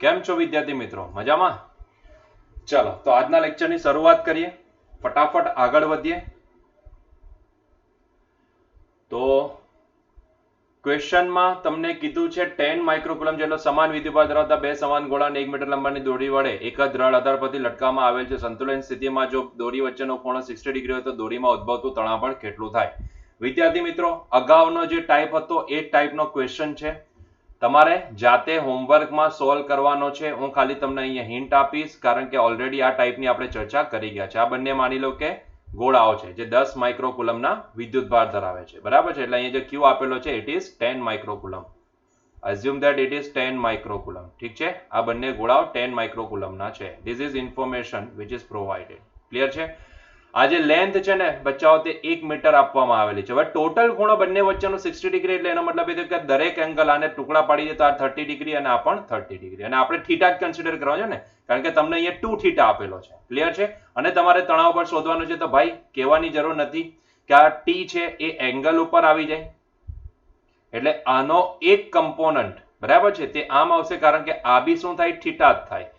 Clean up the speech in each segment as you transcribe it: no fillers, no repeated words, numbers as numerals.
કેમ છો વિદ્યાર્થી મિત્રો? મજામાં? ચલો તો આજના લેક્ચરની શરૂઆત કરીએ, ફટાફટ આગળ વધીએ. તો ક્વેશ્ચનમાં તમને કીધું છે 10 માઇક્રોકુલમ જેટલો સમાન વિદ્યુતભાર ધરાવતા બે સમાન ગોળાને 1 મીટર લંબાઈની દોરી વડે એક જ દ્રઢ આધાર પરથી લટકાવવામાં આવેલ છે. સંતુલન સ્થિતિમાં જો દોરી વચ્ચેનો ખૂણો 60 ડિગ્રી હોય તો દોરીમાં ઉદ્ભવતું તણાવબળ કેટલું થાય? વિદ્યાર્થી મિત્રો, અગાઉનો જે ટાઈપ હતો એ ટાઈપનો ક્વેશ્ચન છે. તમારે જાતે હોમવર્કમાં સોલ્વ કરવાનો છે. હું ખાલી તમને અહીંયા હિન્ટ આપીશ, કારણ કે ઓલરેડી આ ટાઈપની આપણે ચર્ચા કરી ગયા છે. આ બંને માની લો કે ગોળાઓ છે જે 10 માઇક્રોકુલમના વિદ્યુતભાર ધરાવે છે, બરાબર છે. એટલે અહીંયા જે ક્યુ આપેલો છે it is 10 માઇક્રોકુલમ. assume that it is 10 માઇક્રોકુલમ. ઠીક છે, આ બંને ગોળાઓ 10 માઇક્રોકુલમના છે. This is information which is provided. Clear છે? આ જે લેન્થ છે ને બચ્ચાઓ તે 1 મીટર આપવામાં આવેલી છે. હવે ટોટલ ખૂણો બંને વચ્ચેનો 60 ડિગ્રી, એટલે એનો મતલબ એ થયો કે દરેક એંગલ આને ટુકડા પાડી દે તો આ 30 ડિગ્રી અને આ પણ 30 ડિગ્રી. અને આપણે થીટા જ કન્સિડર કરવાનો છે ને, કારણ કે તમને અહીંયા 2 થીટા આપેલો છે. ક્લિયર છે? અને તમારે તણાવ બળ શોધવાનો છે. તો ભાઈ કહેવાની જરૂર નથી કે આ ટી છે એ એંગલ ઉપર આવી જાય, એટલે આનો એક કમ્પોનન્ટ બરાબર છે તે આમ આવશે, કારણ કે આ બી શું થાય? થીટા જ થાય.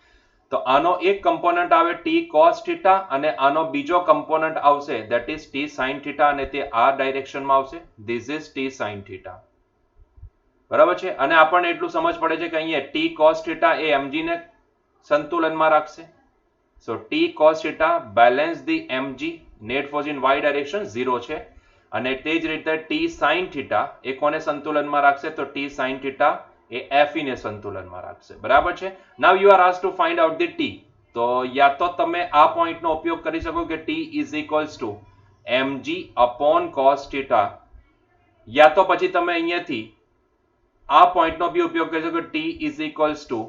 તો આનો એક કમ્પોનન્ટ આવે ટી કોસ થીટા, અને આનો બીજો કમ્પોનન્ટ આવશે that is T sine theta, અને તે આ ડાયરેક્શનમાં આવશે. This is T sine theta, બરાબર છે. અને આપણને એટલું સમજ પડે છે કે અહીંયા ટી કોસ થીટા એ mg ને સંતુલનમાં રાખશે. So T cos theta balance the mg, net force in y direction 0 છે. અને તે જ રીતે ટી સાઇન થીટા એ કોને સંતુલનમાં રાખશે? તો ટી સાઇન થીટા એ fe ને સંતુલનમાં રાખશે, બરાબર છે. Now you are asked to find out the T. તો યા તો તમે આ પોઈન્ટનો ઉપયોગ કરી શકો કે T is equals to mg upon cos theta, યા તો પછી તમે અહીંયાથી આ પોઈન્ટનો બી ઉપયોગ કરી શકો T is equals to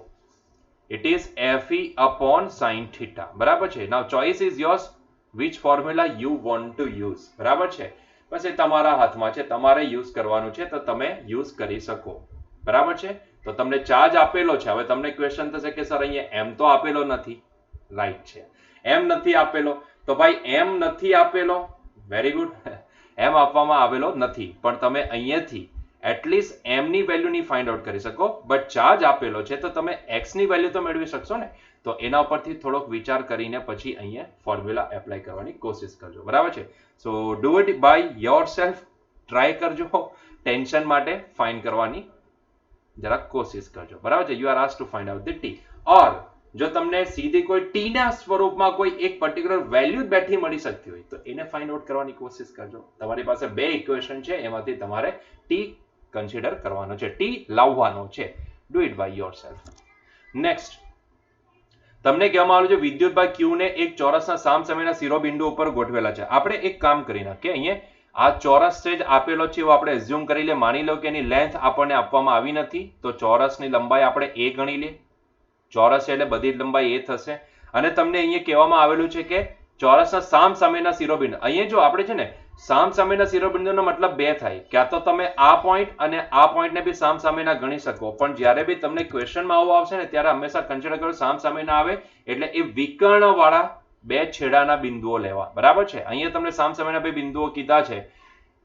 it is fe upon sine theta, બરાબર છે. Now choice is yours which formula you want to use, બરાબર છે. બસ એ તમારા હાથમાં છે, તમારે યુઝ કરવાનું છે તો તમે યુઝ કરી શકો, બરાબર છે. તો તમને ચાર્જ આપેલો છે. હવે તમને ક્વેશ્ચન થશે કે સર અહીંયા એમ તો આપેલો નથી. રાઈટ છે, એમ નથી આપેલો. તો ભાઈ એમ નથી આપેલો, વેરી ગુડ, એમ આપવામાં આવેલો નથી, પણ તમે અહીંયાથી એટલીસ્ટ એમ ની વેલ્યુ ની ફાઇન્ડ આઉટ કરી શકો. બટ ચાર્જ આપેલો છે તો તમે એક્સ ની વેલ્યુ તો મેળવી શકશો ને. તો એના ઉપરથી થોડોક વિચાર કરીને પછી અહીંયા ફોર્મ્યુલા એપ્લાય કરવાની કોશિશ કરજો, બરાબર છે. So do it by your try કરજો, ટેન્શન માટે ફાઇન્ડ કરવાની જરાક કોશિશ કરજો, બરાબર છે. You are asked to find out the T. Or જો તમને સીધી કોઈ ટી ના સ્વરૂપમાં કોઈ એક પર્ટિક્યુલર વેલ્યુ બેઠી મળી શકતી હોય તો એને ફાઇન્ડ આઉટ કરવાની કોશિશ કરજો. તમારી પાસે બે ઇક્વેશન છે, એમાંથી તમારે ટી કન્સિડર કરવાનો છે, ટી લાવવાનો છે. Do it by your self. Next તમને કહેવામાં આવ્યું છે વિદ્યુતભાર ક્યુ ને એક ચોરસના સામસામેના શિરોબિંદુ ઉપર ગોઠવેલા છે. આપણે એક કામ કરી નાખીએ, અહીંયા આ ચોરસ છે જ આપેલો છે એવું આપણે એઝ્યુમ કરી લે. માની લો કે એની લેન્થ આપણને આપવામાં આવી નથી, તો ચોરસની લંબાઈ આપણે એ ગણી લે. ચોરસ છે એટલે બધી લંબાઈ એ થશે. અને તમને અહીંયા કહેવામાં આવેલું છે કે ચોરસના સામસામેના શિરોબિંદુ, અહીંયા જો આપણે છે ને સામસામેના શિરોબિંદુનો મતલબ બે થાય, ક્યાં તો તમે આ પોઈન્ટ અને આ પોઈન્ટને બી સામસામેના ગણી શકો, પણ જ્યારે બી તમને ક્વેશ્ચનમાં આવું આવશે ને ત્યારે હંમેશા કન્સિડર કરો સામસામેના આવે એટલે એ વિકર્ણ વાળા બે છેડાના બિંદુઓ લેવા, બરાબર છે. અહીંયા તમને સામસામેના બે બિંદુઓ કીધા છે,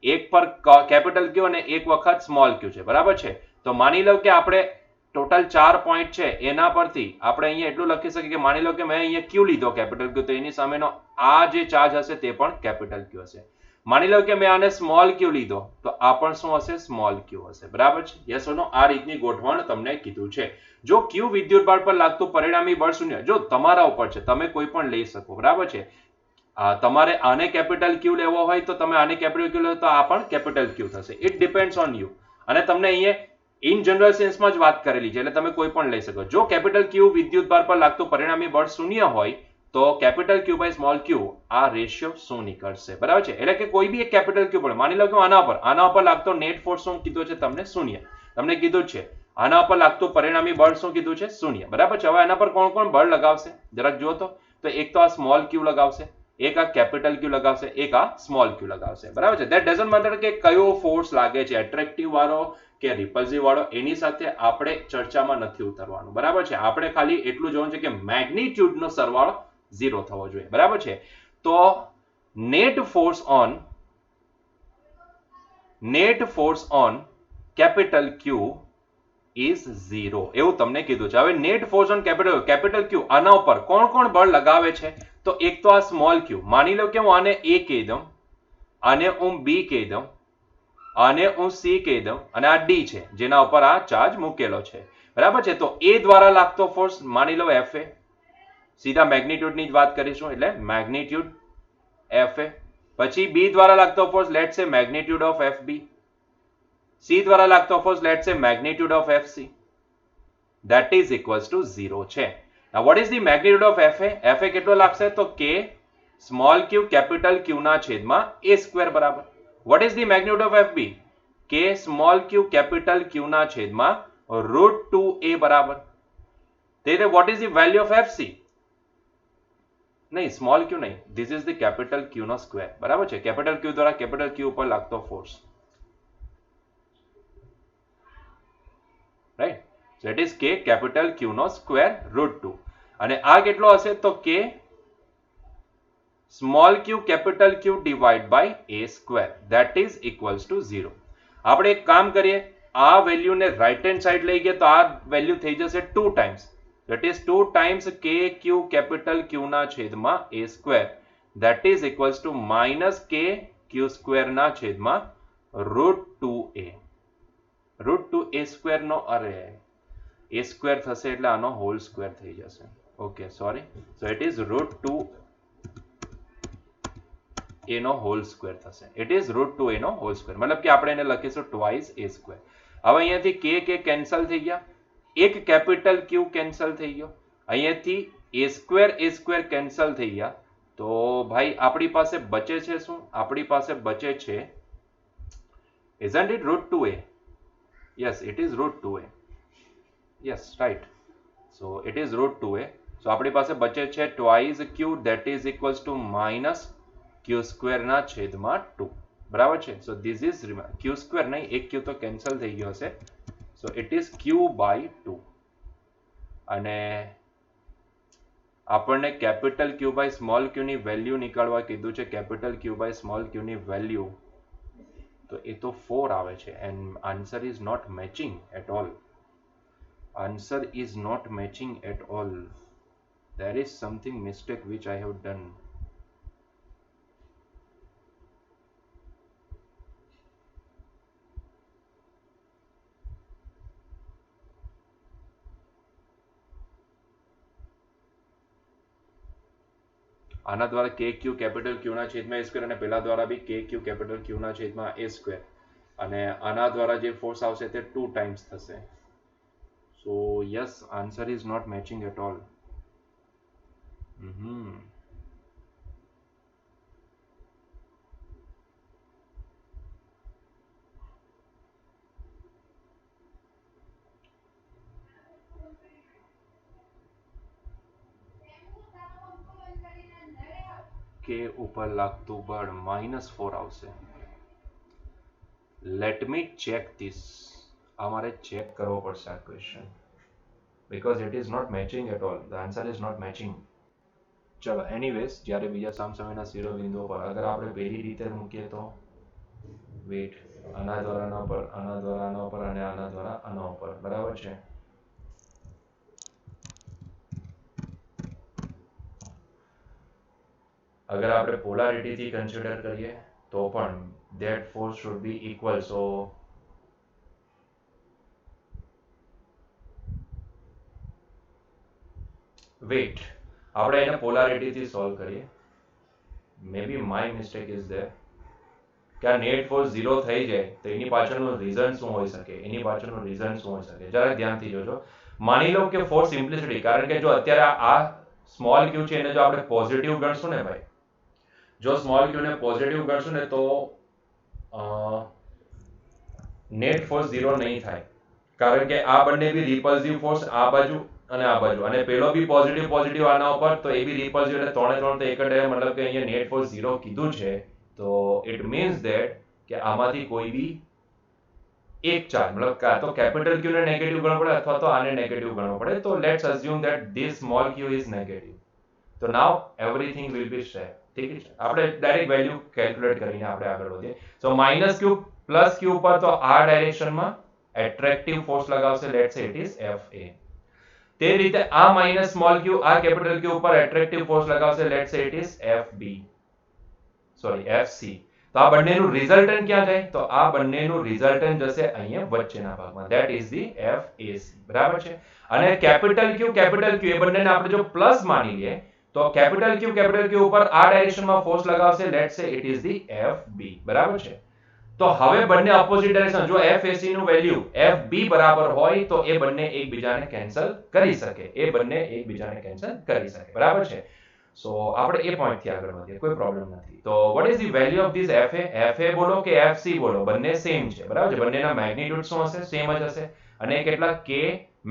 એક પર કેપિટલ ક્યુ અને એક વખત સ્મોલ ક્યુ છે, બરાબર છે. તો માની લો કે આપણે ટોટલ 4 પોઈન્ટ છે, એના પરથી આપણે અહીંયા એટલું લખી શકીએ કે માની લો કે મેં અહીંયા ક્યુ લીધો કેપિટલ ક્યુ, તો એની સામેનો આ જે ચાર્જ હશે તે પણ કેપિટલ ક્યુ હશે. માની લો કે મેં આને સ્મોલ ક્યુ લીધો તો આ પણ શું હશે? સ્મોલ ક્યુ હશે, બરાબર છે. યસ ઓર નો? આ રીતની ગોઠવણ તમને કીધું છે. જો ક્યુ વિદ્યુતભાર પર લાગતું પરિણામી બળ શૂન્ય, જો તમારા ઉપર છે, તમે કોઈ પણ લઈ શકો, બરાબર છે. તમારે આને કેપિટલ ક્યુ લેવો હોય તો તમે આને કેપિટલ ક્યુ લો તો આ પણ કેપિટલ ક્યુ થશે. It depends on you. અને તમને અહીંયા ઇન જનરલ સેન્સમાં જ વાત કરેલી છે, એટલે તમે કોઈ પણ લઈ શકો. જો કેપિટલ ક્યુ વિદ્યુતભાર પર લાગતું પરિણામી બળ શૂન્ય હોય તો કેપિટલ ક્યુ બાય સ્મોલ ક્યુ આ રેશિયો શું નીકળશે, બરાબર છે. એટલે કે કોઈ બી એક કેપિટલ ક્યુ પડે, માની લો કે આના ઉપર લાગતો નેટ ફોર્સ શું કીધું છે તમને? શૂન્ય. તમને કીધું છે આના ઉપર લાગતું પરિણામી બળ શું કીધું છે? શૂન્ય, બરાબર છે. હવે આના પર કોણ કોણ બળ લગાવશે જરાક જુઓ તો એક તો આ સ્મોલ ક્યુ લગાવશે, એક આ કેપિટલ ક્યુ લગાવશે, એક આ સ્મોલ ક્યુ લગાવશે, બરાબર છે. ધેટ ડઝન્ટ મેટર કે કયો ફોર્સ લાગે છે, એટ્રેક્ટિવ વાળો કે રિપલ્સિવ વાળો, એની સાથે આપણે ચર્ચામાં નથી ઉતરવાનું, બરાબર છે. આપણે ખાલી એટલું જોવાનું છે કે મેગ્નિટ્યુડનો સરવાળો 0 થવો જોઈએ, બરાબર છે. તો net force on capital Q is 0 એવું તમને કીધું છે. હવે નેટ ફોર્સ ઓન કેપિટલ ક્યુ આના ઉપર કોણ કોણ બળ લગાવે છે? તો એક તો આ સ્મોલ ક્યુ, માની લો કે હું આને એ કહી દઉં, આને હું બી કહી દઉં, આને હું સી કહી દઉં અને આ ડી છે જેના ઉપર આ ચાર્જ મૂકેલો છે. બરાબર છે. તો એ દ્વારા લાગતો ફોર્સ માની લો એફ એ, સીધા મેગ્નિટ્યુડ ની જ વાત કરીશું એટલે મેગ્નિટ્યુડ એફ એ. પછી બી દ્વારા લાગતો force let say magnitude of F B. C દ્વારા લાગતો force let say magnitude of F C. that is equals to 0 છે. now what is the magnitude of fa? fa કેટલો લાગશે? તો k small q capital q ના છેદમાં a square બરાબર. what is the magnitude of fb? k small q capital q ના છેદમાં √2a બરાબર. તેથી what is the value of fc? નહીં, સ્મોલ q નહીં, this is the capital q નો સ્ક્વેર બરાબર છે. કેપિટલ q દ્વારા કેપિટલ q ઉપર લાગતો force, right. so it is k capital q નો સ્ક્વેર √2 અને આ કેટલો હશે? તો k small q capital q divide by a square that is equals to 0. આપણે એક કામ કરીએ, આ વેલ્યુને રાઈટ હેન્ડ સાઈડ લઈ ગયા તો આ વેલ્યુ થઈ જશે 2 times. that is 2 times k q capital q ના છેદમાં a square that is equals to minus k q square ના છેદમાં √2a. √2a સ્ક્વેર નો અરે a સ્ક્વેર થશે એટલે આનો હોલ સ્ક્વેર થઈ જશે. Okay, sorry. So it is √2a નો હોલ સ્ક્વેર થશે. ઇટ ઇઝ √2a નો હોલ સ્ક્વેર, મતલબ કે આપણે એને લખીશું ટ્વાઇસ a સ્ક્વેર. હવે અહીંયાથી k કેન્સલ થઈ ગયા, એક કેપિટલ q કેન્સલ થઈ ગયો, અહીંયાથી a સ્ક્વેર કેન્સલ થઈ ગયા. તો ભાઈ આપણી પાસે બચે છે શું? આપણી પાસે બચે છે, isn't it √2a? yes, it is √2a. yes, right. so it is √2a. so આપણી પાસે બચે છે twice q that is equals to minus q square ના છેદમાં 2 બરાબર છે. so this is q square નહીં, એક q તો કેન્સલ થઈ ગયો હશે. so it is q by 2 અને આપણને capital q by small q ની વેલ્યુ નીકાળવા કીધું છે. Capital q by small q ની વેલ્યુ તો એ તો 4 આવે છે and answer is not matching at all. answer is not matching at all. there is something mistake which I have done. આના દ્વારા કે ક્યુ કેપિટલ ક્યુ ના છેદમાં a સ્ક્વેર અને પેલા દ્વારા બી કે ક્યુ કેપિટલ ક્યુ ના છેદમાં a સ્ક્વેર અને આના દ્વારા જે ફોર્સ આવશે તે 2 ટાઈમ્સ થશે. So yes, answer is not matching at all. કે ઉપર લાગતું બળ -4 આવશે. Let me check this. અમારે ચેક કરવો પડશે આ question because it is not matching at all. the answer is not matching. ચલો એનીવેઝ, જ્યારે બીજા સામસામેના શિરોબિંદુઓ પર અગર આપણે પેલી રીતે મૂકીએ તો વેટ આના દ્વારા આના પર, આના દ્વારા આના ઉપર અને આના દ્વારા આના ઉપર બરાબર છે. અગર આપણે પોલારિટીથી કન્સિડર કરીએ તો પણ that force should be equal. so wait, આપણે એને પોલારિટીથી સોલ્વ કરીએ. Maybe my mistake is there કે આ નેટ ફોર્સ 0 થઈ જાય તો એની પાછળનું રીઝન શું હોઈ શકે? એની પાછળનું રીઝન શું હોઈ શકે? જરા ધ્યાનથી જોજો. માની લો કે ફોર સિમ્પ્લિસિટી, કારણ કે જો અત્યારે આ સ્મોલ ક્યુ છે એને જો આપણે પોઝિટિવ ગણશું ને ભાઈ, જો સ્મોલ ક્યુ ને પોઝિટિવ ગણશું ને તો નેટ ફોર્સ 0 નહીં થાય, કારણ કે આ બંને બી રિપલ્સિવ ફોર્સ આ બાજુ અને આ બાજુ, અને પેલો બી પોઝિટિવ આના ઉપર તો એ બી રિપલ્સિવ, એટલે ત્રણે ત્રણ તો એક જ, મતલબ કે અહીંયા નેટ ફોર્સ 0 કીધું છે. તો ઇટ મીન્સ ધેટ કે આમાંથી કોઈ બી એક ચાર્જ, મતલબ કાં તો કેપિટલ ક્યુ ને નેગેટિવ ગણવો પડે અથવા તો આને નેગેટિવ ગણવો પડે. તો let's assume that this small Q is negative. તો નાઉ એવરીથિંગ વિલ બી સેટ. ઠીક છે, આપણે ડાયરેક્ટ વેલ્યુ કેલ્ક્યુલેટ કરીને આપણે આગળ વધીએ. સો માઇનસ ક્યુ પ્લસ ક્યુ ઉપર તો આ ડાયરેક્શનમાં એટ્રેક્ટિવ ફોર્સ લગાવશે, let's say it is FA. તે રીતે આ માઇનસ સ્મોલ ક્યુ આ કેપિટલ ક્યુ ઉપર એટ્રેક્ટિવ ફોર્સ લગાવશે, let's say it is FC. તો આ બંનેનું રિઝલ્ટન્ટ ક્યાં જાય? તો આ બંનેનું રિઝલ્ટન્ટ જશે અહીંયા વચ્ચેના ભાગમાં, ધેટ ઇઝ ધી FAC. બરાબર છે. અને કેપિટલ ક્યુ એ બંનેને આપણે જો પ્લસ માની લઈએ તો કેપિટલ ક્યુ ઉપર આ ડાયરેક્શનમાં ફોર્સ લગાવશે, let's say it is the FB. બરાબર છે. તો હવે બંને ઓપોઝિટ ડાયરેક્શન, જો FAC નું વેલ્યુ FB બરાબર હોય તો એ બંને એકબીજાને કેન્સલ કરી શકે, બરાબર છે. સો આપણે એ પોઈન્ટ થી આગળ વધીએ, કોઈ પ્રોબ્લેમ નથી. તો what is the value of this FA બોલો કે FC બોલો, બંને સેમ છે, બરાબર છે. બંનેના મેગ્નીટ્યુડ શું હશે? સેમ જ હશે. અને કેટલા k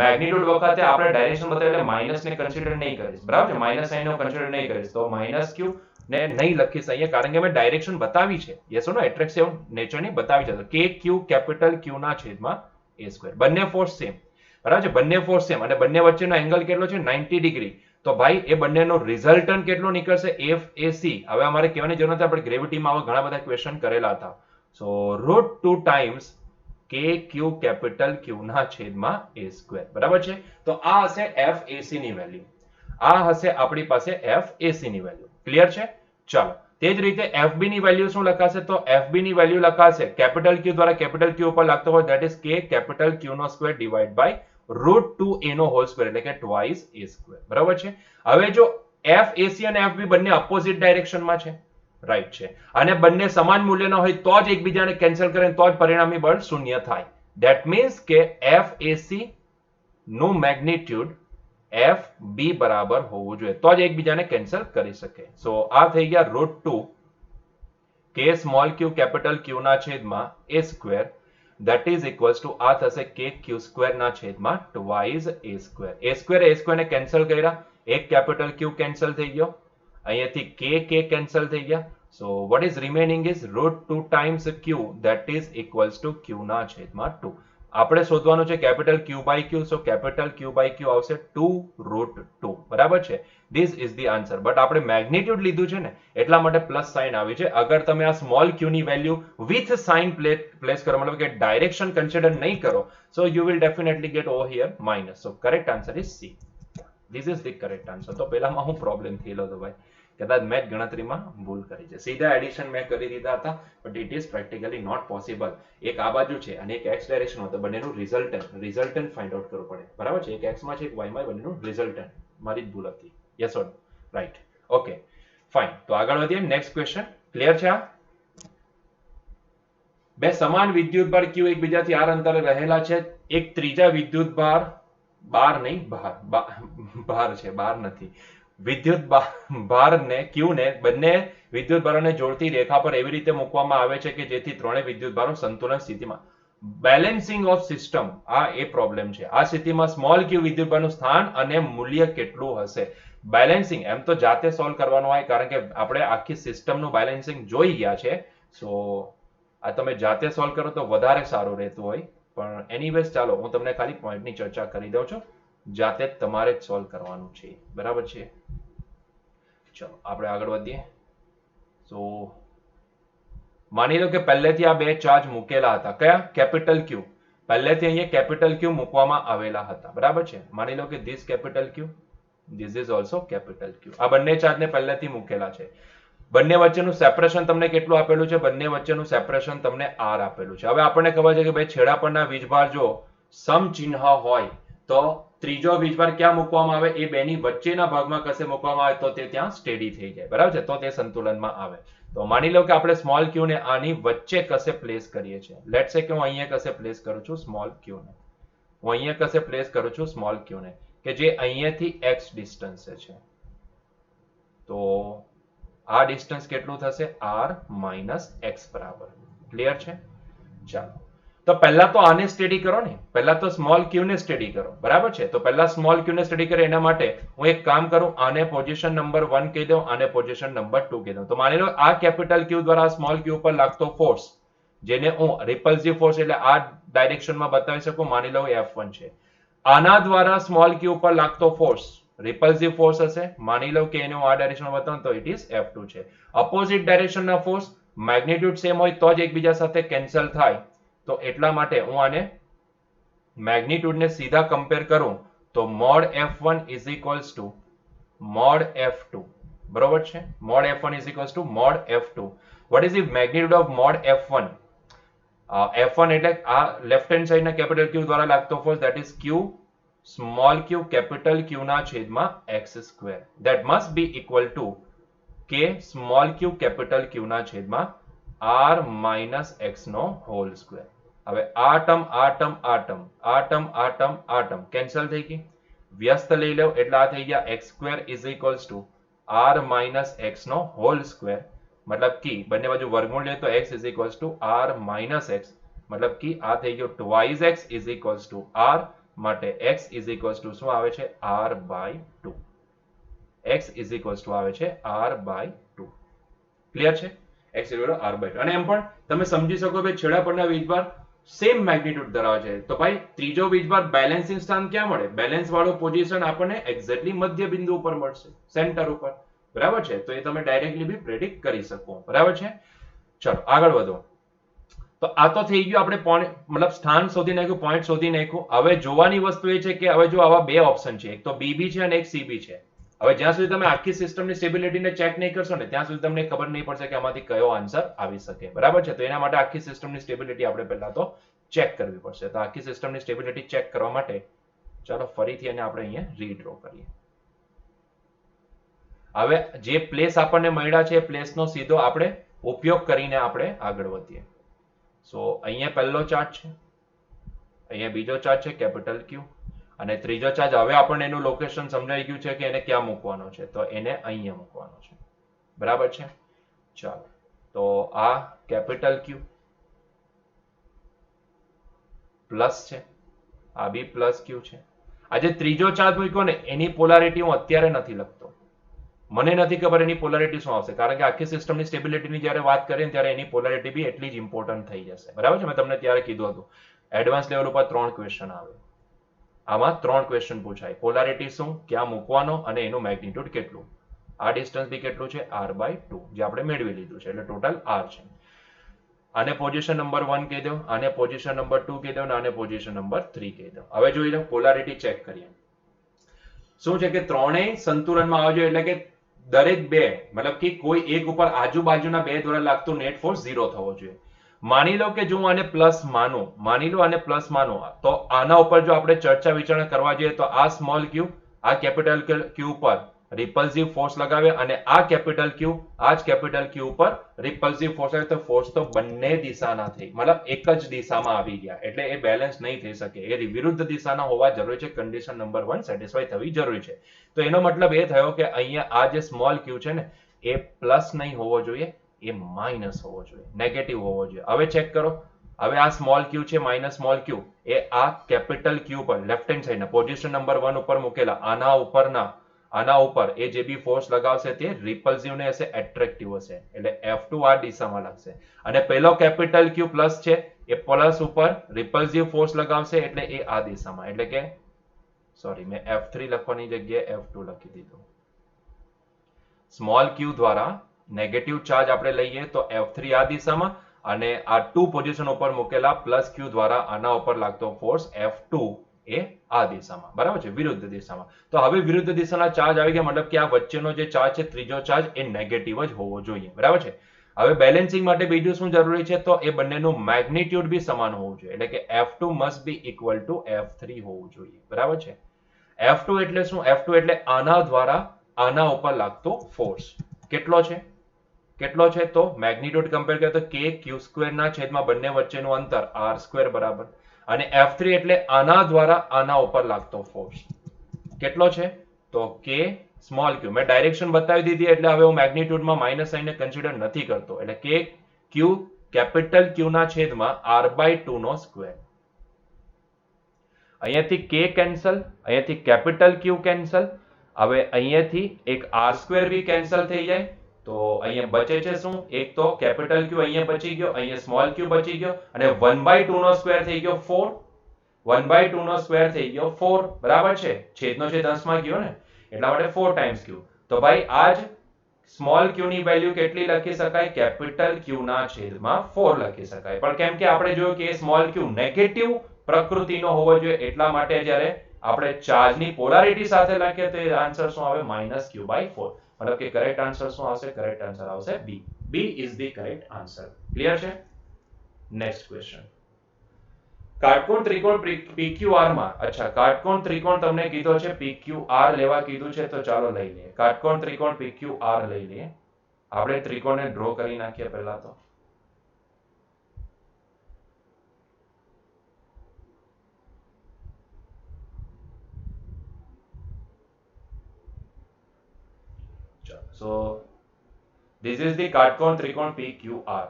મેગ્નીટ્યુડ વખતે આપણે ડાયરેક્શન બતાવે એટલે માઈનસ ને કન્સિડર નહીં કરીશ, બરાબર છે. માઈનસ સાઇન નો કન્સિડર નહીં કરીશ, તો માઈનસ q ને નહીં લખીશ અહીંયા, કારણ કે મેં ડાયરેક્શન બતાવી છે. Yes or no? એટ્રેક્ટિવ નેચરની બતાવી છે. તો kq કેપિટલ q ના છેદમાં a². બંને ફોર્સ સેમ, બરાબર છે. બંને ફોર્સ સેમ અને બંને વચ્ચેનો એંગલ કેટલો છે? 90 ડિગ્રી. તો ભાઈ એ બંનેનો રિઝલ્ટન્ટ કેટલો નીકળશે? FAC. હવે અમારે કહેવાની જરૂર નથી, આપણે ગ્રેવિટીમાં આવા ઘણા બધા ક્વેશ્ચન કરેલા હતા. સો √2 ટાઈમ્સ kq કેપિટલ q ના છેદમાં a². બરાબર છે. તો આ હશે FAC ની વેલ્યુ, આ હશે આપણી પાસે FAC ની વેલ્યુ. ક્લિયર છે? ચાલો, તે જ રીતે FB ની વેલ્યુ શું લખાશે? તો FB ની વેલ્યુ લખાશે કેપિટલ Q દ્વારા કેપિટલ Q ઉપર લાગતો હોય, that is k capital Q નો સ્ક્વેર ડિવાઇડ બાય √2a નો હોલ સ્ક્વેર, એટલે કે ટ્વાઇસ a². બરાબર છે. હવે જો FAC અને FB બંને અપોઝિટ ડાયરેક્શનમાં છે, રાઈટ છે, અને બંને સમાન મૂલ્યના હોય તો જ એકબીજાને કેન્સલ કરે તો જ પરિણામી બળ શૂન્ય થાય. ધેટ મીન્સ કે FAC નું મેગ્નીટ્યુડ FB બરાબર હોવું જોઈએ, તો જ એકબીજાને કેન્સલ કરી શકે. સો આ થઈ ગયા √2 k small q capital Q ના છેદમાં a², that is equals to આ થશે k q² ના છેદમાં ટ્વાઇસ a². a² ને કેન્સલ કર્યા, એક કેપિટલ Q કેન્સલ થઈ ગયો, અહીંયાથી k કેન્સલ થઈ ગયા. સો what is remaining is √2 times q, that is equals to q ના છેદમાં 2. આપણે શોધવાનું છે capital Q by Q. So capital Q by Q આવશે 2√2. બરાબર છે. This is the answer. But આપણે મેગ્નીટ્યુડ લીધું છે ને એટલા માટે પ્લસ સાઇન આવી છે. અગર તમે આ સ્મોલ q ની વેલ્યુ વિથ સાઇન પ્લેસ કરો, મતલબ કે ડાયરેક્શન કન્સિડર નહીં કરો, so you will definitely get over here minus. So correct answer is C. This is the correct answer. તો પહેલામાં હું પ્રોબ્લેમ થયેલો હતો ભાઈ, કદાચ મેં ગણતરીમાં ભૂલ કરી છે. સીધા એડિશન મેં કરી દીધા હતા, but it is practically not possible. એક આ બાજુ છે અને એક x ડાયરેક્શન તો બંનેનું રિઝલ્ટન્ટ ફાઇન્ડ આઉટ કરવું પડે, બરાબર છે. એક x માં છે, એક y માં, બંનેનું રિઝલ્ટન્ટ. મારી જ ભૂલ હતી. Yes or right? Okay fine. તો આગળ વધીએ. Next question. ક્લિયર છે? આ બે સમાન વિદ્યુત ભાર q એકબીજાથી r અંતરે રહેલા છે. એક ત્રીજા વિદ્યુત ભાર ભાર છે, બાર નથી, વિદ્યુત ભારને q ને બંને વિદ્યુત ભારોને જોડતી રેખા પર એવી રીતે મૂકવામાં આવે છે કે જેથી ત્રણેય વિદ્યુત ભારો સંતુલન સ્થિતિમાં. બેલેન્સિંગ ઓફ સિસ્ટમ, આ એ પ્રોબ્લેમ છે. આ સ્થિતિમાં સ્મોલ q વિદ્યુત ભારનું સ્થાન અને મૂલ્ય કેટલું હશે? બેલેન્સિંગ એમ તો જાતે સોલ્વ કરવાનું હોય, કારણ કે આપણે આખી સિસ્ટમનું બેલેન્સિંગ જોઈ ગયા છે. સો આ તમે જાતે સોલ્વ કરો તો વધારે સારું રહેતું હોય, પણ એનીવેઝ ચાલો હું તમને ખાલી પોઈન્ટની ચર્ચા કરી દઉં છું. જાતે જ તમારે જ સોલ્વ કરવાનું છે, બરાબર છે. ચલો આપણે આગળ વધીએ. સો માની લો કે પહેલેથી આ બે ચાર્જ મૂકેલા હતા. કયા? Capital Q. પહેલેથી અહીંયા કેપિટલ Q મૂકવામાં આવેલા હતા, બરાબર છે. માની લો કે this capital Q, this is also capital Q. આ બંને ચાર્જને પહેલેથી મૂકેલા છે. બંને વચ્ચેનું સેપરેશન તમને કેટલું આપેલું છે? બંને વચ્ચેનું સેપરેશન તમને r આપેલું છે. હવે આપણને ખબર છે કે ભાઈ છેડા પરના વીજભાર જો સમચિહ્ન હોય તો ત્રીજો વીજભાર ક્યાં મૂકવામાં આવે? એ બેની વચ્ચેના ભાગમાં કશે મૂકવામાં આવે તો તે ત્યાં સ્ટેડી થઈ જાય, બરાબર છે, તો તે સંતુલનમાં આવે. તો માની લો કે આપણે સ્મોલ q ને આની વચ્ચે કશે પ્લેસ કરીએ છીએ. લેટ્સ સે કે હું અહીંયા કશે પ્લેસ કરું છું સ્મોલ q ને, હું અહીંયા કશે પ્લેસ કરું છું સ્મોલ q ને, કે જે અહીંયાથી x ડિસ્ટન્સ છે. તો આ ડિસ્ટન્સ કેટલું થશે? r માઇનસ x બરાબર. ક્લિયર છે? ચાલો, તો પહેલા તો આને સ્ટડી કરો ને, પહેલા તો સ્મોલ q ને સ્ટડી કરો, બરાબર છે. તો પહેલા સ્મોલ q ને સ્ટડી કરે એના માટે હું એક કામ કરું, આને પોઝિશન નંબર 1 કહી દઉં, આને પોઝિશન નંબર 2 કહી દઉં. તો માની લો આ કેપિટલ Q દ્વારા સ્મોલ q પર લાગતો ફોર્સ, જેને હું રિપલ્સિવ ફોર્સ એટલે આ ડાયરેક્શનમાં બતાવી શકું, માની લો F1 છે. આના દ્વારા સ્મોલ q પર લાગતો ફોર્સ રિપલ્સિવ ફોર્સ હશે, માની લો કે એને હું આ ડાયરેક્શનમાં બતાવું તો ઇટ ઇઝ F2 છે. અપોઝિટ ડાયરેક્શનના ફોર્સ મેગ્નિટ્યુડ સેમ હોય તો જ એકબીજા સાથે કેન્સલ થાય, તો એટલા માટે હું આને મેગ્નિટ્યુડ ને સીધા કમ્પેર કરું તો mode f1 is equals two mode f2, બરોબર છે. Mode f1 is equals two mode f2. What is the magnitude of mode f1? f1 એટલે આ લેફ્ટ હેન્ડ સાઈડ ના કેપિટલ Q દ્વારા લાગતો force, that is Q small q capital Q ના છેદમાં x square, that must be equal to k small q capital Q ના છેદમાં r minus x નો હોલ સ્ક્વેર. હવે આ ટર્મ કેન્સલ થઈ ગઈ, વ્યસ્ત લઈ લો એટલે આ થઈ ગયા x square is equals to r minus x નો હોલ સ્ક્વેર, મતલબ કે બંને બાજુ વર્ગમૂળ લે તો x is equals to r minus x, મતલબ કે આ થઈ ગયો twice x is equals to r, માટે x ઇઝ ઇક્વલ્સ ટુ શું આવે છે r by 2. x is equals to આવે છે r બાય 2. ક્લિયર છે? x is equal to r by 2. અને એમ પણ તમે સમજી શકો કે છેડા પરના વીજભાર સેમ મેગ્નિટ્યુડ ધરાવે છે, તો ભાઈ ત્રીજો વીજભાર બેલેન્સિંગ સ્થાન ક્યાં મળે? બેલેન્સ વાળો પોઝિશન આપણને એક્ઝેક્ટલી મધ્ય બિંદુ ઉપર મળશે, સેન્ટર ઉપર, બરાબર છે. તો એ તમે ડાયરેક્ટલી બી પ્રેડિક્ટ કરી શકો, બરાબર છે. ચલો આગળ વધો. તો આ તો થઈ ગયું, આપણે મતલબ સ્થાન શોધી નાખ્યું, પોઈન્ટ શોધી નાખ્યું. હવે જોવાની વસ્તુ એ છે કે હવે જો આવા બે ઓપ્શન છે, એક તો બીબી છે અને એક સીબી છે. હવે જ્યાં સુધી તમે આખી સિસ્ટમની સ્ટેબિલિટીને ચેક નહીં કરશો ને ત્યાં સુધી તમને ખબર નહીં પડશે કે આમાંથી કયો આન્સર આવી શકે, બરાબર છે. તો એના માટે આખી સિસ્ટમની સ્ટેબિલિટી આપણે પહેલા તો ચેક કરવી પડશે. તો આખી સિસ્ટમની સ્ટેબિલિટી ચેક કરવા માટે ચાલો ફરીથી એને આપણે અહીંયા રીડ્રો કરીએ. હવે જે પ્લેસ આપણને મળ્યા છે એ પ્લેસનો સીધો આપણે ઉપયોગ કરીને આપણે આગળ વધીએ. સો અહીંયા પહેલો ચાર્જ છે, અહીંયા બીજો ચાર્જ છે કેપિટલ Q, અને ત્રીજો ચાર્જ હવે આપણને એનું લોકેશન સમજાઈ ગયું છે કે એને ક્યાં મૂકવાનો છે, તો એને અહીંયા મૂકવાનો છે, બરાબર છે. ચાલો તો આ કેપિટલ Q પ્લસ છે, આ બી પ્લસ Q છે. આ જે ત્રીજો ચાર્જ મૂક્યો ને એની પોલારિટી હું અત્યારે નથી લખતો, મને નથી ખબર એની પોલારિટી શું આવશે, કારણ કે આખી સિસ્ટમની સ્ટેબિલિટીની જ્યારે વાત કરીએ ત્યારે એની પોલારિટી બી એટલી જ ઇમ્પોર્ટન્ટ થઈ જશે, બરાબર છે. મેં તમને ત્યારે કીધું હતું એડવાન્સ લેવલ ઉપર 3 ક્વેશ્ચન આવે, આમાં 3 ક્વેશ્ચન પૂછાય, પોલારિટી શું, ક્યાં મૂકવાનો અને એનું મેગ્નિટ્યુડ કેટલું, આ ડિસ્ટન્સ બી કેટલું છે r બાય 2, જે આપણે મેળવી લીધું છે, એટલે ટોટલ r છે. આને પોઝિશન નંબર 1 કહી દો, આને પોઝિશન નંબર 2 કહી દો, અને આને પોઝિશન નંબર 3 કહી દો. હવે જોઈ લો પોલારિટી ચેક કરીએ. શું છે કે ત્રણેય સંતુલનમાં આવજો, એટલે કે દરેક બે મતલબ કે કોઈ એક ઉપર આજુબાજુના બે દ્વારા લાગતું નેટ ફોર્સ 0 થવો જોઈએ. માની લો કે જો હું આને પ્લસ માનું, માની લો આને પ્લસ માનું, તો આના ઉપર જો આપણે ચર્ચા વિચારણા કરવા જઈએ તો આ સ્મોલ q આ કેપિટલ Q ઉપર રિપલ્સિવ ફોર્સ લગાવે, અને આ કેપિટલ Q આ જ કેપિટલ Q ઉપર રિપલ્સિવ ફોર્સ આવે, તો ફોર્સ તો બંને દિશાના થઈ, મતલબ એક જ દિશામાં આવી ગયા, એટલે એ બેલેન્સ નહીં થઈ શકે, એ વિરુદ્ધ દિશાના હોવા જરૂરી છે. કન્ડિશન નંબર 1 સેટિસ્ફાઈ થવી જરૂરી છે. તો એનો મતલબ એ થયો કે અહીંયા આ જે સ્મોલ q છે ને એ પ્લસ નહીં હોવો જોઈએ, એ માઇનસ હોવો જોઈએ, નેગેટિવ હોવો જોઈએ. હવે ચેક કરો, હવે આ સ્મોલ q છે માઇનસ સ્મોલ q, એ આ કેપિટલ Q પર લેફ્ટ હેન્ડ સાઈડના પોઝિશન નંબર 1 ઉપર મૂકેલા, આના ઉપર એ જે બી ફોર્સ લગાવશે તે રિપલ્સિવ ને હશે, એટ્રેક્ટિવ હશે, એટલે F2 આ દિશામાં લાગશે. અને પહેલો કેપિટલ Q પ્લસ છે એ પ્લસ ઉપર રિપલ્સિવ ફોર્સ લગાવશે, એટલે એ આ દિશામાં, એટલે કે સોરી મેં F3 લખવાની જગ્યાએ F2 લખી દીધું. સ્મોલ q દ્વારા નેગેટિવ ચાર્જ આપણે લઈએ તો F3 આ દિશામાં, અને આ 2 પોઝિશન ઉપર મૂકેલા પ્લસ q દ્વારા આના ઉપર લાગતો ફોર્સ F2 એ આ દિશામાં, બરાબર છે, વિરુદ્ધ દિશામાં. તો હવે વિરુદ્ધ દિશાના ચાર્જ આવી ગયા, મતલબ કે આ વચ્ચેનો જે ચાર્જ છે ત્રીજો ચાર્જ એ નેગેટિવ જ હોવો જોઈએ, બરાબર છે. હવે બેલેન્સિંગ માટે બીજું શું જરૂરી છે, તો એ બંનેનું મેગ્નિટ્યુડ બી સમાન હોવું જોઈએ, એટલે કે F2 must be equal to F3 હોવું જોઈએ, બરાબર છે. F2 એટલે શું? F2 એટલે આના દ્વારા આના ઉપર લાગતો ફોર્સ કેટલો છે તો મેગ્નિટ્યુડ કમ્પેર કરીએ તો k q² ના છેદમાં બંને વચ્ચેનું અંતર r² બરાબર, અને F3 એટલે આના દ્વારા આના ઉપર લાગતો ફોર્સ કેટલો છે તો k સ્મોલ q. મેં ડાયરેક્શન બતાવી દીધી એટલે હવે હું મેગ્નિટ્યુડમાં માઇનસ સાઇનને કન્સિડર નથી કરતો, એટલે k q કેપિટલ Q ના છેદમાં r/2 નો સ્ક્વેર. અહીંયાથી k કેન્સલ, અહીંયાથી કેપિટલ Q કેન્સલ, હવે અહીંયાથી એક r² બી કેન્સલ થઈ જાય, તો અહીંયા બચે છે શું? એક તો કેપિટલ Q અહીંયા બચી ગયો, અહીંયા સ્મોલ q બચી ગયો, અને 1/2 નો સ્ક્વેર થઈ ગયો 4, 1/2 નો સ્ક્વેર થઈ ગયો 4, બરાબર છે. છેદનો છેદ અંશમાં ગયો ને, એટલા માટે 4 ટાઈમ્સ q. તો ભાઈ આજ સ્મોલ q ની વેલ્યુ કેટલી લખી શકાય? કેપિટલ Q ના છેદમાં 4 લખી શકાય. પણ કેમ કે આપણે જોયું કે સ્મોલ q નેગેટિવ પ્રકૃતિનો હોવો જોઈએ, એટલા માટે જ્યારે આપણે ચાર્જની પોલારિટી સાથે લખીએ તો આન્સર શું આવે -q/4. મતલબ કે કરેક્ટ આન્સર શું આવશે? કરેક્ટ આન્સર આવશે B. B is the correct answer. Clear છે? Next question. કાટકોણ ત્રિકોણ PQR માં, અચ્છા કાટકોણ ત્રિકોણ તમને કીધો છે PQR લેવા કીધું છે, તો ચાલો લઈ લઈએ. કાટકોણ ત્રિકોણ PQR લઈ લઈએ. આપણે ત્રિકોણને ડ્રો કરી નાખીએ પહેલા તો. So this is the કાટકોણ ત્રિકોણ PQR.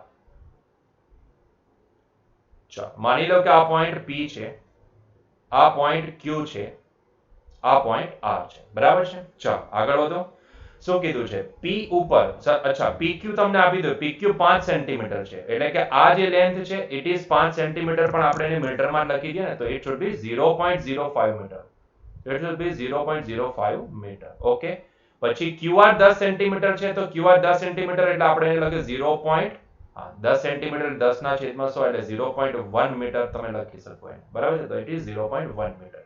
ચાલો માની લો કે આ પોઈન્ટ P છે, આ પોઈન્ટ Q છે, આ પોઈન્ટ R છે, બરાબર છે? ચાલો આગળ વધો. શું કીધું છે? P ઉપર, અચ્છા PQ તમને આપી દો. PQ 5 સેન્ટીમીટર છે, એટલે કે આ જે લેન્થ છે ઇટ ઇઝ 5 સેન્ટીમીટર, પણ આપણે એને મીટરમાં લખી દઈએ ને તો it should be 0.05 metre. It should be 0.05 metre. Okay. પછી QR 10 સેન્ટીમીટર છે, તો QR 10 સેન્ટીમીટર એટલે આપણે એને લખીએ 10 સેન્ટીમીટર 10 ના છેદમાં 100 એટલે 0.1 મીટર તમે લખી શકો એને, બરાબર છે? તો ઇટ ઇઝ 0.1 મીટર.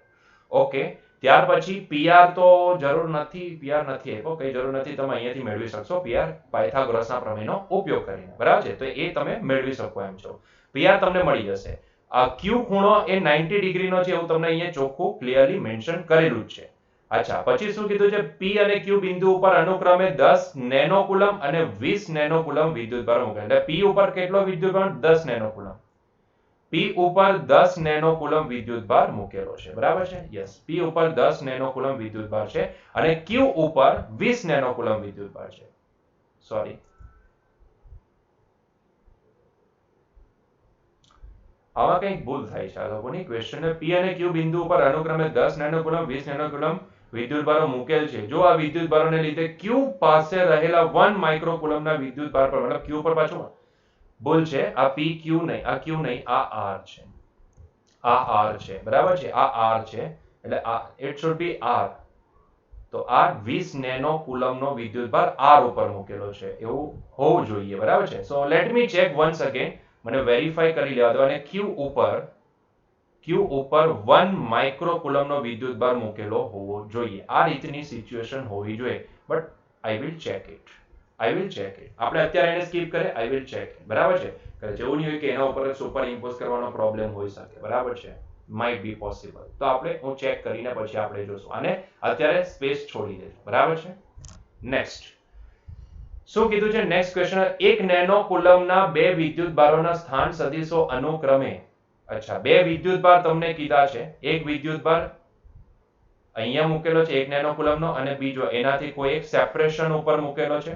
ઓકે. ત્યાર પછી PR તો જરૂર નથી, PR નથી આપ્યો, કઈ જરૂર નથી, તમે અહીંયાથી મેળવી શકશો PR પાયથાગોરસના પ્રમેયનો ઉપયોગ કરીને, બરાબર છે? તો એ તમે મેળવી શકો એમ છો. PR તમને મળી જશે. આ Q ખૂણો એ 90 ડિગ્રીનો છે એવું તમને અહીંયા ચોખ્ખું ક્લિયરલી મેન્શન કરેલું જ છે. અચ્છા પછી શું કીધું છે? P અને Q બિંદુ ઉપર અનુક્રમે 10 નેનોકુલમ અને 20 નેનોકુલમ વિદ્યુતભાર મૂકે. એટલે P ઉપર કેટલો વિદ્યુતભાર? 10 નેનોકુલમ. P ઉપર 10 નેનોકુલમ વિદ્યુતભાર મૂકેલો છે, બરાબર છે? યસ, P ઉપર 10 નેનોકુલમ વિદ્યુતભાર છે અને Q ઉપર 20 નેનોકુલમ વિદ્યુતભાર છે. સોરી, આમાં કંઈક ભૂલ થાય છે આ લોકોની ક્વેશ્ચન. P અને Q બિંદુ ઉપર અનુક્રમે 10 નેનોકુલમ 20 નેનોકુલમ વિદ્યુતભારો મૂકેલ છે. જો આ વિદ્યુતભારોને લીધે Q પાસે રહેલા 1 માઇક્રોકુલમના વિદ્યુતભાર પર, મતલબ Q પર પાછું ભૂલ છે, આ PQ નહીં, આ Q નહીં, આ R છે. આ R છે, બરાબર છે? આ R છે, એટલે આ ઇટ શુડ બી R. તો આ 20 નેનોકુલમનો વિદ્યુતભાર R ઉપર મૂકેલો છે એવું હોવું જોઈએ, બરાબર છે? So let me check once again, મને વેરીફાઈ કરી લેવા દો. અને Q ઉપર 1 માઇક્રોકુલમનો વિદ્યુતભાર મૂકેલો હોવો જોઈએ. આ રીતની સિચ્યુએશન હોવી જોઈએ, but I will check it. આપણે અત્યારે એને સ્કીપ કરે, આઈ વિલ ચેક ઇટ, બરાબર છે? જેવું નહીં હોય કે એના ઉપર સુપર ઇમ્પોઝ કરવાનો પ્રોબ્લેમ હોઈ શકે, બરાબર છે? Might be possible. તો હું ચેક કરીને પછી આપણે જોશું. અને અત્યારે સ્પેસ છોડી દેજો, બરાબર છે? નેક્સ્ટ શું કીધું છે? Next question. એક નેનોકુલમના બે વિદ્યુતભારોના સ્થાન સદિશો અનુક્રમે, અચ્છા બે વિદ્યુતભાર તમને કીધા છે. એક વિદ્યુતભાર અહીંયા મૂકેલો છે 1 નેનોકુલમનો, અને બીજો એનાથી કોઈ એક સેપરેશન ઉપર મૂકેલો છે.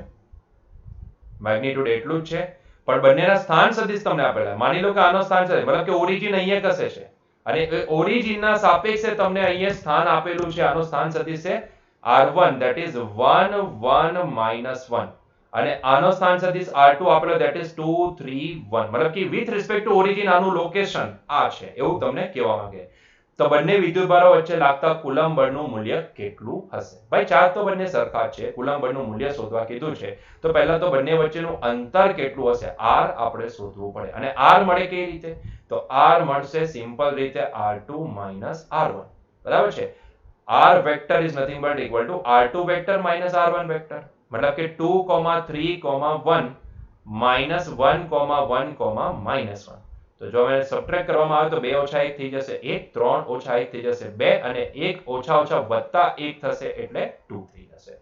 મેગ્નીટ્યુડ એટલું જ છે, પણ બંનેના સ્થાન સદિશ તમને આપેલા. માની લો કે આનો સ્થાન સદિશ, મતલબ કે ઓરિજિન અહીંયા કશે છે અને ઓરિજિનના સાપેક્ષે તમને અહીંયા સ્થાન આપેલું છે. આનો સ્થાન સદિશ છે R1, that is 1 1 -1, અને આનો સ્થાન સદિશ R2 આપેલો, that is 2 3 1. મતલબ કે વિથ રિસ્પેક્ટ ટુ ઓરિજિન આનું લોકેશન આ છે એવું તમને કહેવા માંગે. તો બંને વિદ્યુતભારો વચ્ચે લાગતા કુલમ બળનું મૂલ્ય કેટલું હશે? ભાઈ ચાર્જ તો બંને સરખા જ છે, કુલમ બળનું મૂલ્ય શોધવા કીધું છે, તો પહેલા તો બંને વચ્ચેનું અંતર કેટલું હશે R આપણે શોધવું પડે. અને R મળે કઈ રીતે? તો R મળશે સિમ્પલ રીતે R2 - R1, બરાબર છે? R vector is nothing but equal to R2 vector -R1 vector. મતલબ કે 2, 3, 1 -1, 1, -1. તો જો હવે સબટ્રેક્ટ કરવામાં આવે તો 2 - 1 થઈ જશે 1, 3 - 1 થઈ જશે 2, અને 1 - વત્તા 1 થશે એટલે 2 થઈ જશે.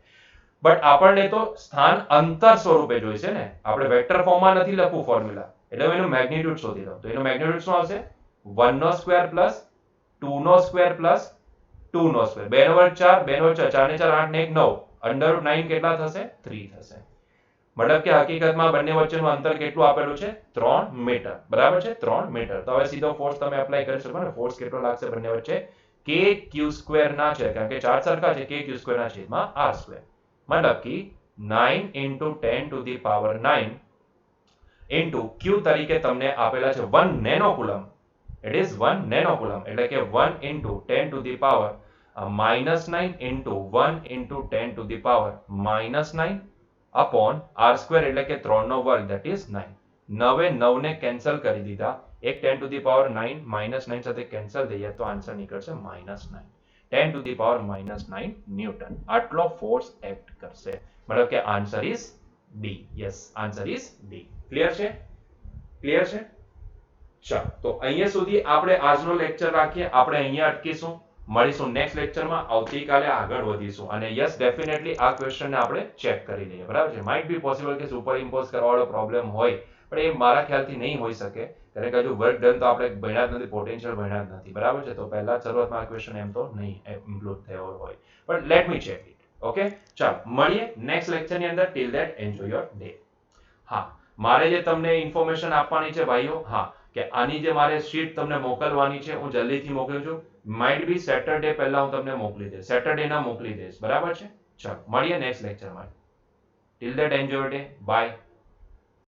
બટ આપણને તો સ્થાન અંતર સ્વરૂપે જોઈશે ને, આપણે વેક્ટર ફોર્મમાં નથી લખવું ફોર્મ્યુલા. એટલે હું એનું મેગ્નીટ્યુડ શોધી લઉં. તો એનું મેગ્નીટ્યુડ શું આવશે? 1² પ્લસ 2² પ્લસ 2². 2 નો વર્ગ 4, 2 નો વર્ગ 4, 4 ને 4 8 ને 1 9, અંડર 9 કેટલા થશે? 3 થશે. મતલબ કે હકીકતમાં બંને વચ્ચેનું અંતર કેટલું આપેલું છે? 3 મીટર, બરાબર છે? 3 મીટર. તો હવે સીધો ફોર્સ તમે એપ્લાય કરી શકો ને. ફોર્સ કેટલો લાગશે બંને વચ્ચે? kq² ના છે, કારણ કે ચાર્જ સરખા છે, kq² ના છેદમાં r². મતલબ કે 9 × 10⁹ ઇન્ટુ q તરીકે તમને આપેલા છે 1 નેનોકુલમ. ઇટ ઇઝ 1 નેનોકુલમ, એટલે કે 1 × 10⁻⁻⁹ -9 × 1 × 10⁻⁻⁹ અપોન r², એટલે કે 3 નો વર્ગ, that is 9. 9 ને કેન્સલ કરી દીધા એક 10 ટુ ધી પાવર 9 -9 સાથે કેન્સલ થઈ જાય તો આન્સર નીકળશે -9. 10 ટુ ધી પાવર -9 ન્યૂટન આટલો ફોર્સ એક્ટ કરશે. મતલબ કે answer is D. Yes, answer is D. Clear છે? ક્લિયર છે? ચાલો, તો અહીંયા સુધી આપણે આજનો લેક્ચર રાખીએ. આપણે અહીંયા અટકીશું. મળીશું નેક્સ્ટ લેક્ચરમાં. આવતીકાલે આગળ વધીશું. અને યસ, ડેફિનેટલી આ ક્વેશ્ચનને આપણે ચેક કરી લઈએ. બરાબર છે? માઇટ બી પોસિબલ કે સુપર ઇમ્પોઝ કરવાવાળો પ્રોબ્લેમ હોય, પણ એ મારા ખ્યાલથી નહીં હોઈ શકે. કારણ કે હજુ વર્ક ડન તો આપણે ભણ્યા જ નથી, પોટેન્શિયલ ભણ્યા જ નથી. બરાબર છે? તો પહેલા શરૂઆતમાં આ ક્વેશ્ચન એમ તો નહીં ઇમ્પ્લુડ થયો હોય, પણ late me check it. Okay, ચાલો મળીએ નેક્સ્ટ લેક્ચરની અંદર. Till that enjoy your day. હા, મારે જે તમને ઇન્ફોર્મેશન આપવાની છે ભાઈઓ, હા, કે આની જે મારે શીટ તમને મોકલવાની છે, હું જલ્દીથી મોકલું છું. માઇટ બી સેટરડે પહેલા હું તમને મોકલી દઈશ. સેટરડે ના મોકલી દઈશ. બરાબર છે? ચાલો મળીએ નેક્સ્ટ લેક્ચરમાં. Till that enjoy your day. By.